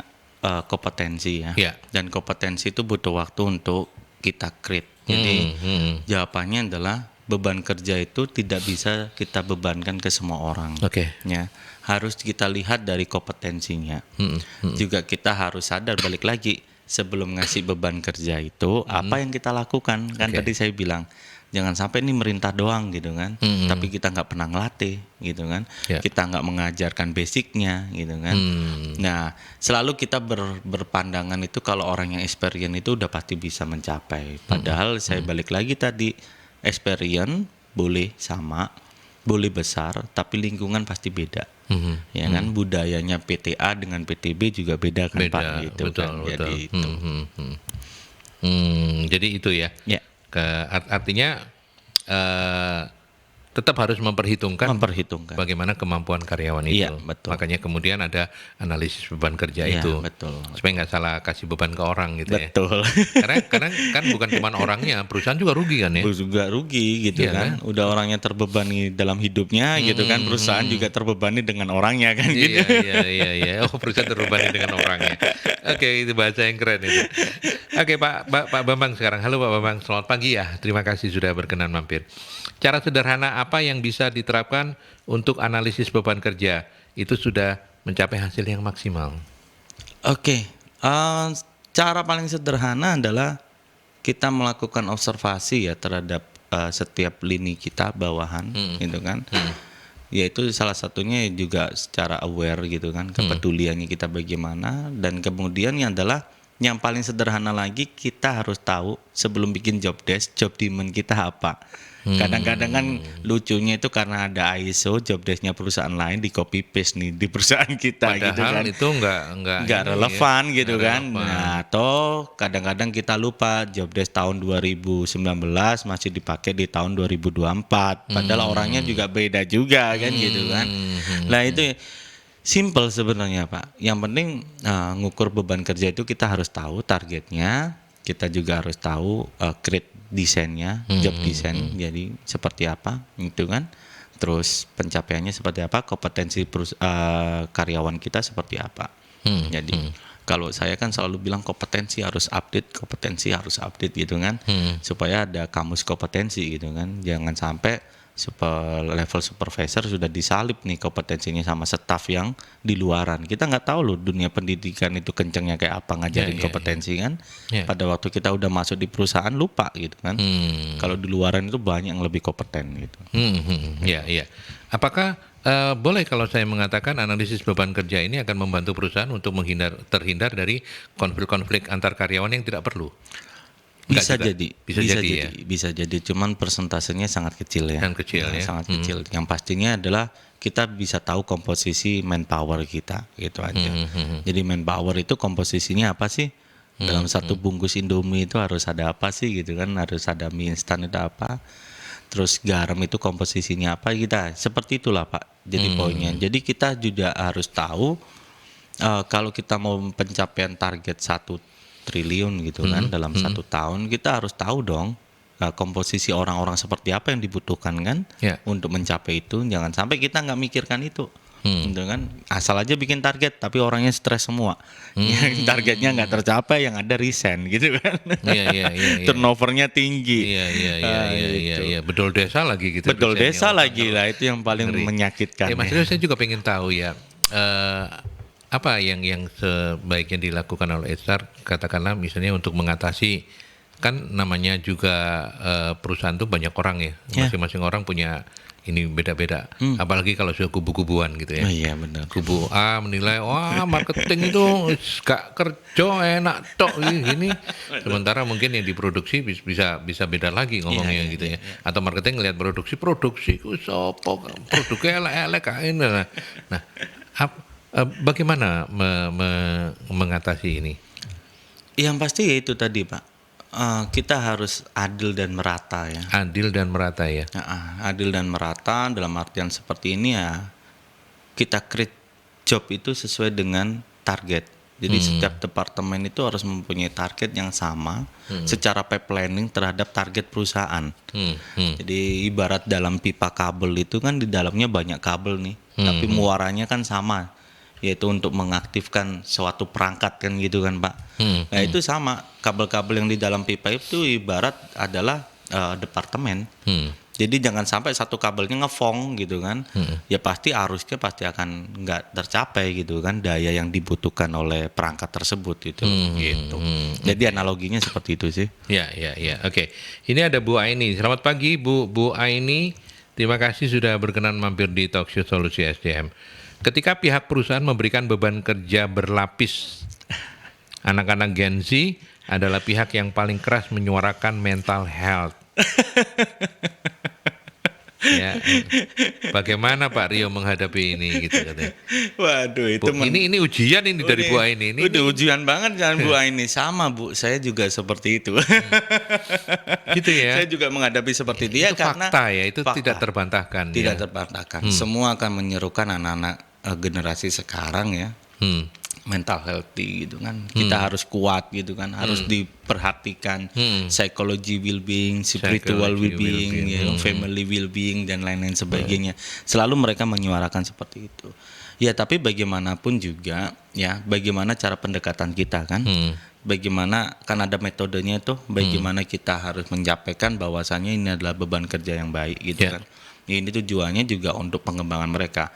kompetensi ya. Ya. Dan kompetensi itu butuh waktu untuk kita create. Jadi jawabannya adalah beban kerja itu tidak bisa kita bebankan ke semua orang. Oke. Ya, harus kita lihat dari kompetensinya. Juga kita harus sadar balik lagi sebelum ngasih beban kerja itu apa yang kita lakukan. Kan tadi saya bilang jangan sampai ini merintah doang gitu kan. Tapi kita nggak pernah ngelatih gitu kan. Kita nggak mengajarkan basicnya gitu kan. Nah, selalu kita berpandangan itu kalau orang yang experience itu udah pasti bisa mencapai. Padahal saya balik lagi tadi, experience boleh sama, boleh besar, tapi lingkungan pasti beda. Ya kan, budayanya PTA dengan PTB juga beda kan Pak, gitu betul, kan. Jadi itu. Jadi itu ya. Artinya tetap harus memperhitungkan bagaimana kemampuan karyawan itu. Iya, betul. Makanya kemudian ada analisis beban kerja Iya, itu. betul. Supaya nggak salah kasih beban ke orang gitu ya. Betul. Karena kan bukan cuma orangnya, perusahaan juga rugi kan ya. Juga rugi gitu kan. Udah orangnya terbebani dalam hidupnya gitu kan. Perusahaan juga terbebani dengan orangnya kan gitu. Iya. Oh, perusahaan terbebani dengan orangnya. Oke, itu bahasa yang keren itu. Oke, Pak Bambang sekarang. Halo Pak Bambang, selamat pagi ya. Terima kasih sudah berkenan mampir. Cara sederhana apa yang bisa diterapkan untuk analisis beban kerja itu sudah mencapai hasil yang maksimal? Oke, cara paling sederhana adalah kita melakukan observasi ya terhadap setiap lini kita bawahan, gitu kan. yaitu salah satunya juga secara aware gitu kan, kepeduliannya kita bagaimana, dan kemudian yang adalah yang paling sederhana lagi, kita harus tahu sebelum bikin job desk, job demand kita apa. Kadang-kadang kan lucunya itu karena ada ISO job desk-nya perusahaan lain di copy paste nih di perusahaan kita. Padahal gitu kan. itu nggak Relevan ya, gitu nggak kan. relevan. Nah, atau kadang-kadang kita lupa job desk tahun 2019 masih dipakai di tahun 2024. Padahal orangnya juga beda juga kan gitu kan. Nah, itu simple sebenarnya Pak. Yang penting ngukur beban kerja itu kita harus tahu targetnya, kita juga harus tahu create desainnya, job design, jadi seperti apa itu kan. Terus pencapaiannya seperti apa, kompetensi karyawan kita seperti apa. Jadi kalau saya kan selalu bilang kompetensi harus update gitu kan, supaya ada kamus kompetensi gitu kan. Jangan sampai level supervisor sudah disalip nih kompetensinya sama staf yang di luaran. Kita nggak tahu loh dunia pendidikan itu kencengnya kayak apa ngajarin kompetensi kan. Pada waktu kita udah masuk di perusahaan lupa gitu kan. Kalau di luaran itu banyak yang lebih kompeten gitu. Ya. Apakah boleh kalau saya mengatakan analisis beban kerja ini akan membantu perusahaan untuk terhindar dari konflik-konflik antar karyawan yang tidak perlu? Bisa jadi, cuman persentasenya sangat kecil ya. Sangat kecil ya. Sangat kecil. Yang pastinya adalah kita bisa tahu komposisi manpower kita, gitu aja. Jadi manpower itu komposisinya apa sih? Dalam satu bungkus Indomie itu harus ada apa sih gitu kan? Harus ada mie instan itu apa? Terus garam itu komposisinya apa kita? Seperti itulah Pak. Jadi poinnya. Jadi kita juga harus tahu kalau kita mau pencapaian target 1 triliun gitu kan dalam 1 tahun, kita harus tahu dong komposisi orang-orang seperti apa yang dibutuhkan kan untuk mencapai itu. Jangan sampai kita nggak mikirkan itu gitu kan, asal aja bikin target tapi orangnya stres semua. Targetnya nggak tercapai, yang ada resign gitu kan. Turnovernya tinggi. Iya. Bedol desa lagi gitu. Bedol desa lagi lah, itu yang paling menyakitkan. Maksudnya saya juga pengen tahu ya, apa yang sebaiknya dilakukan oleh HR, katakanlah misalnya untuk mengatasi, kan namanya juga perusahaan tuh banyak orang ya, masing-masing orang punya ini beda-beda, apalagi kalau sudah kubu-kubuan gitu ya. Iya benar. Kubu A menilai wah marketing itu gak kerja enak tok gini, sementara mungkin yang diproduksi bisa beda lagi ngomongnya gitu ya. Atau marketing ngelihat produksi ku sopo produknya elek-elek kain. Nah, bagaimana mengatasi ini? Yang pasti ya itu tadi Pak, kita harus adil dan merata ya. Adil dan merata ya. Adil dan merata dalam artian seperti ini ya, kita create job itu sesuai dengan target. Jadi setiap departemen itu harus mempunyai target yang sama secara planning terhadap target perusahaan. Jadi ibarat dalam pipa kabel itu kan di dalamnya banyak kabel nih, tapi muaranya kan sama, yaitu untuk mengaktifkan suatu perangkat kan gitu kan Pak. Nah itu sama, kabel-kabel yang di dalam pipa itu ibarat adalah departemen. Jadi jangan sampai satu kabelnya ngefong gitu kan. Ya pasti arusnya pasti akan nggak tercapai gitu kan, daya yang dibutuhkan oleh perangkat tersebut gitu. Jadi analoginya seperti itu sih. Ya. Oke. Ini ada Bu Aini. Selamat pagi Bu Aini. Terima kasih sudah berkenan mampir di Talkshow Solusi SDM. Ketika pihak perusahaan memberikan beban kerja berlapis, anak-anak Gen Z adalah pihak yang paling keras menyuarakan mental health. Ya, bagaimana Pak Rio menghadapi ini gitu katanya. Waduh itu ini ujian ini dari Bu Aini ini. Udah ujian banget kan Bu Aini. Sama Bu, saya juga seperti itu. Gitu ya. Saya juga menghadapi seperti dia karena fakta ya, itu fakta. Tidak terbantahkan. Tidak terbantahkan. Semua akan menyerukan anak-anak generasi sekarang ya. Mental healthy gitu kan, kita harus kuat gitu kan, harus diperhatikan psychology well-being, spiritual well-being, family well-being dan lain-lain sebagainya. Selalu mereka menyuarakan seperti itu. Ya tapi bagaimanapun juga ya, bagaimana cara pendekatan kita kan, bagaimana kan ada metodenya itu, bagaimana kita harus menyampaikan bahwasannya ini adalah beban kerja yang baik gitu kan. Ini tujuannya juga untuk pengembangan mereka.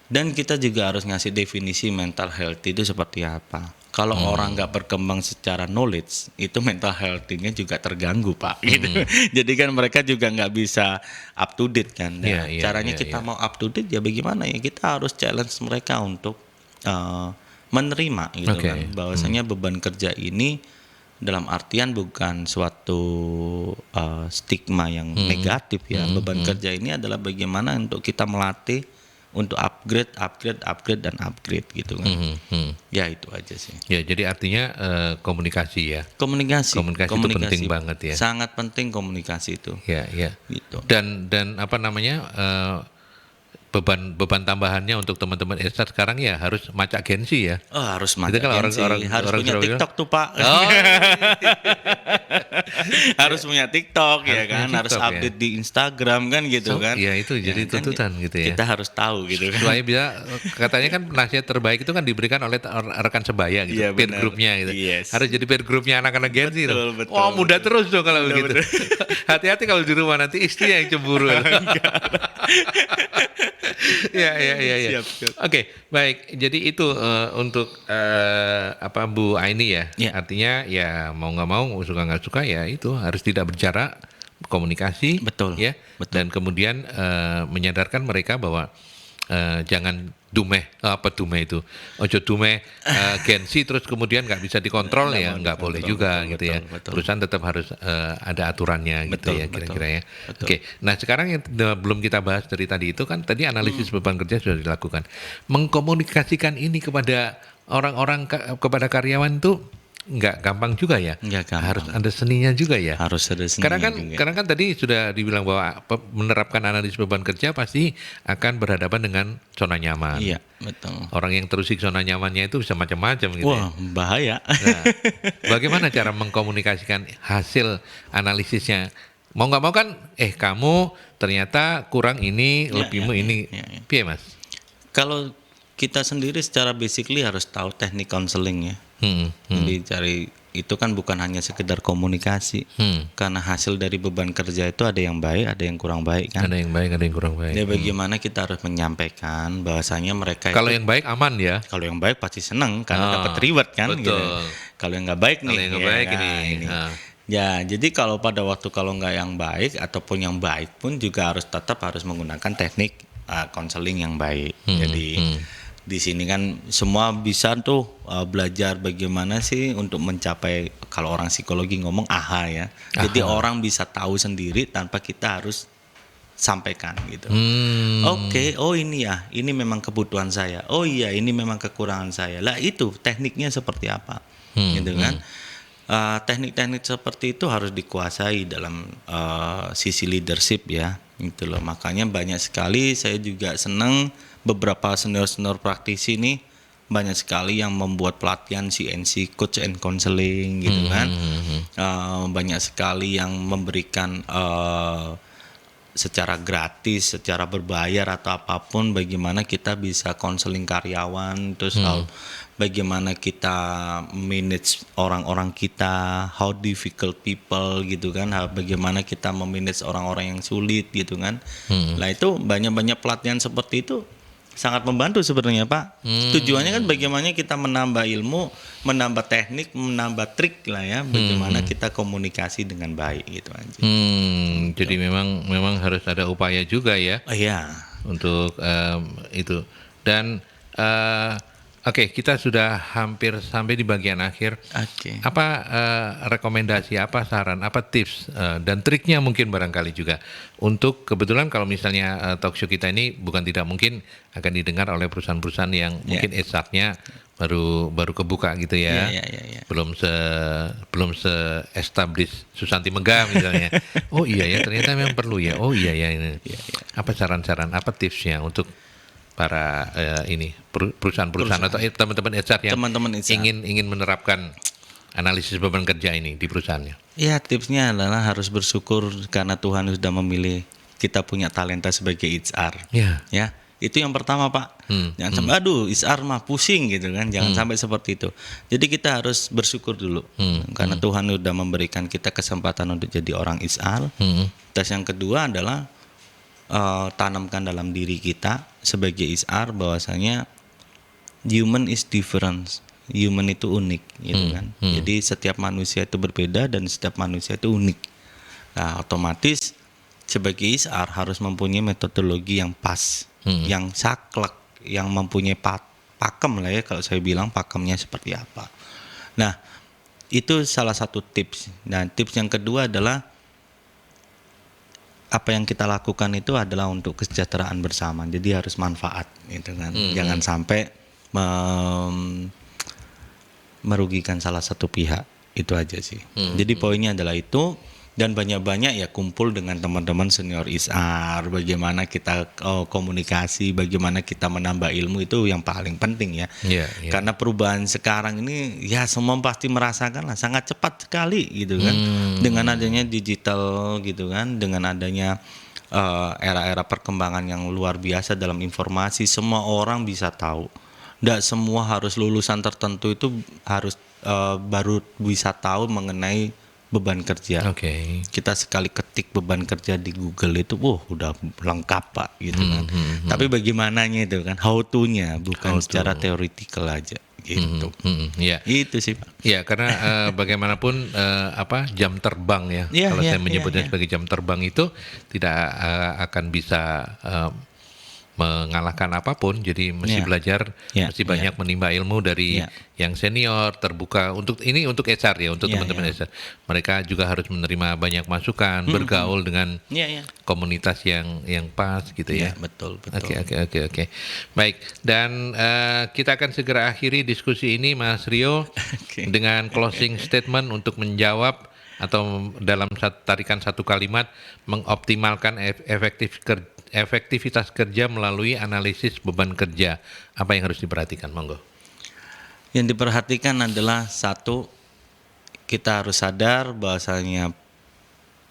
Dan kita juga harus ngasih definisi mental health itu seperti apa. Kalau orang nggak berkembang secara knowledge, itu mental health-nya juga terganggu, Pak. Gitu. Jadi kan mereka juga nggak bisa up to date kan. Nah, caranya kita mau up to date ya bagaimana ya? Kita harus challenge mereka untuk menerima gitu kan. Bahwasanya beban kerja ini dalam artian bukan suatu stigma yang negatif ya. Beban kerja ini adalah bagaimana untuk kita melatih untuk upgrade dan upgrade gitu kan. Ya itu aja sih. Ya, jadi artinya komunikasi ya. Komunikasi itu penting banget ya. Sangat penting komunikasi itu. Ya. Gitu. Dan apa namanya beban tambahannya untuk teman-teman Estat sekarang ya harus macak gengsi ya. Oh, harus macak gengsi. Harus punya TikTok tuh, Pak. Harus punya TikTok ya kan, harus update di Instagram kan gitu kan. Iya itu jadi tuntutan gitu ya. Kita harus tahu gitu kan. Supaya bisa, katanya kan nasihat terbaik itu kan diberikan oleh rekan sebaya gitu, peer groupnya gitu. Harus jadi peer groupnya anak-anak gengsi. Betul. Wah muda terus dong kalau begitu. Hati-hati kalau di rumah nanti istri yang cemburu. Ya. Siap. Oke, baik. Jadi itu untuk Bu Aini ya. Artinya ya mau nggak mau, suka nggak suka ya itu harus tidak berjarak, komunikasi. Betul. Ya. Betul. Dan kemudian menyadarkan mereka bahwa jangan dumeh itu ojo dumeh gengsi terus kemudian nggak bisa dikontrol ya nggak boleh juga gitu ya. Perusahaan tetap harus ada aturannya gitu ya kira-kira ya. Oke, nah sekarang yang belum kita bahas dari tadi itu kan tadi analisis beban kerja sudah dilakukan, mengkomunikasikan ini kepada orang-orang kepada karyawan itu nggak gampang juga ya. Harus ada seninya juga ya. Harus ada seninya. Karena kan tadi sudah dibilang bahwa menerapkan analisis beban kerja pasti akan berhadapan dengan zona nyaman. Iya, betul. Orang yang terusik zona nyamannya itu bisa macam-macam gitu. Wah, bahaya. Nah, bagaimana cara mengkomunikasikan hasil analisisnya? Mau nggak mau kan, kamu ternyata kurang ini, lebihmu ini. Piye, Mas? Kalau kita sendiri secara basically harus tahu teknik counseling ya. Jadi cari itu kan bukan hanya sekedar komunikasi, karena hasil dari beban kerja itu ada yang baik, ada yang kurang baik kan. Ada yang baik, ada yang kurang baik. Jadi bagaimana kita harus menyampaikan bahwasanya mereka kalau yang baik aman ya. Kalau yang baik pasti senang karena dapat reward kan. Betul. Gitu. Kalau yang nggak baik nih. Ini. Ya, jadi kalau pada waktu kalau nggak yang baik ataupun yang baik pun juga tetap harus menggunakan teknik counseling yang baik. Jadi di sini kan semua bisa tuh belajar bagaimana sih untuk mencapai, kalau orang psikologi ngomong AHA ya. Jadi orang bisa tahu sendiri tanpa kita harus sampaikan gitu. Oke, ini ya, ini memang kebutuhan saya. Oh iya, ini memang kekurangan saya. Lah itu tekniknya seperti apa? Gitu kan. Teknik-teknik seperti itu harus dikuasai dalam sisi leadership ya. Gitu loh. Makanya banyak sekali saya juga senang beberapa senior praktisi ini banyak sekali yang membuat pelatihan CNC, coach and counseling gitu kan. Banyak sekali yang memberikan secara gratis, secara berbayar atau apapun bagaimana kita bisa counseling karyawan, terus bagaimana kita manage orang-orang kita, how difficult people gitu kan, bagaimana kita memanage orang-orang yang sulit gitu kan. Nah itu banyak-banyak pelatihan seperti itu sangat membantu sebenarnya Pak. Tujuannya kan bagaimana kita menambah ilmu, menambah teknik, menambah trik lah ya, bagaimana kita komunikasi dengan baik gitu aja. Jadi memang harus ada upaya juga ya. Iya. Untuk itu. Dan Oke, kita sudah hampir sampai di bagian akhir. Oke. Apa rekomendasi, apa saran, apa tips dan triknya mungkin barangkali juga untuk kebetulan kalau misalnya talk show kita ini bukan tidak mungkin akan didengar oleh perusahaan-perusahaan yang mungkin HR-nya baru kebuka gitu ya. Belum se establish Susanti Megah misalnya. Oh iya ya, ternyata memang perlu ya. Oh iya ya ini. Apa saran-saran, apa tipsnya untuk para perusahaan-perusahaan atau teman-teman HR yang ingin menerapkan analisis beban kerja ini di perusahaannya? Ya, tipsnya adalah harus bersyukur karena Tuhan sudah memilih kita punya talenta sebagai HR. Ya, itu yang pertama Pak. Jangan sampai HR mah pusing gitu kan. Jangan sampai seperti itu. Jadi kita harus bersyukur dulu karena Tuhan sudah memberikan kita kesempatan untuk jadi orang HR. Terus yang kedua adalah tanamkan dalam diri kita sebagai HR bahwasanya human is different, human itu unik gitu kan. Jadi setiap manusia itu berbeda dan setiap manusia itu unik. Nah, otomatis sebagai HR harus mempunyai metodologi yang pas, yang saklek, yang mempunyai pakem lah ya, kalau saya bilang pakemnya seperti apa. Nah, itu salah satu tips. Nah, tips yang kedua adalah apa yang kita lakukan itu adalah untuk kesejahteraan bersama. Jadi harus manfaat gitu kan. Jangan sampai merugikan salah satu pihak. Itu aja sih. Jadi poinnya adalah itu, dan banyak-banyak ya kumpul dengan teman-teman senior HR, bagaimana kita komunikasi, bagaimana kita menambah ilmu, itu yang paling penting ya. Karena perubahan sekarang ini ya semua pasti merasakan lah, sangat cepat sekali gitu kan. Dengan adanya digital gitu kan, dengan adanya era-era perkembangan yang luar biasa dalam informasi, semua orang bisa tahu. Nggak semua harus lulusan tertentu itu harus baru bisa tahu mengenai beban kerja. Kita sekali ketik beban kerja di Google itu, udah lengkap Pak gitu kan. Tapi bagaimananya itu kan, how to-nya, bukan secara theoretical aja gitu. Itu sih Pak. Ya, karena bagaimanapun jam terbang ya. Kalau saya menyebutnya sebagai jam terbang itu tidak akan bisa mengalahkan apapun, jadi mesti belajar, mesti banyak menimba ilmu dari yang senior, terbuka untuk HR ya, untuk teman-teman HR. Mereka juga harus menerima banyak masukan, bergaul dengan komunitas yang pas gitu ya. Betul. Oke. Baik, dan kita akan segera akhiri diskusi ini Mas Rio dengan closing statement untuk menjawab atau dalam tarikan satu kalimat mengoptimalkan efektivitas kerja melalui analisis beban kerja. Apa yang harus diperhatikan, monggo? Yang diperhatikan adalah satu, kita harus sadar bahwasanya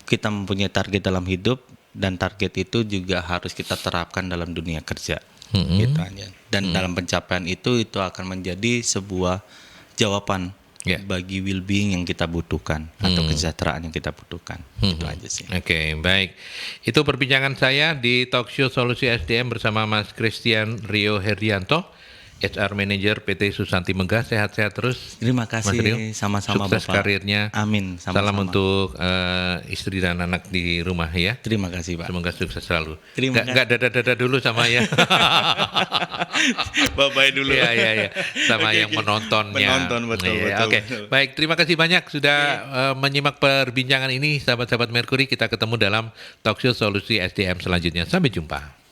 kita mempunyai target dalam hidup, dan target itu juga harus kita terapkan dalam dunia kerja. Gitu aja. Dan dalam pencapaian itu akan menjadi sebuah jawaban bagi well-being yang kita butuhkan atau kesejahteraan yang kita butuhkan. Itu aja sih. Oke, baik. Itu perbincangan saya di Talkshow Solusi SDM bersama Mas Christian Rio Herdianto, HR Manager PT Susanti Megah. Sehat-sehat terus. Terima kasih, sama-sama Sukses Bapak. karirnya. Amin. Sama-sama. Salam untuk istri dan anak di rumah ya. Terima kasih Pak. Semoga sukses selalu. Nggak dada dulu sama ya. Bye-bye dulu. Iya. Sama yang menontonnya. Betul. Oke. Baik, terima kasih banyak sudah menyimak perbincangan ini, sahabat-sahabat Merkuri. Kita ketemu dalam Talkshow Solusi SDM selanjutnya. Sampai jumpa.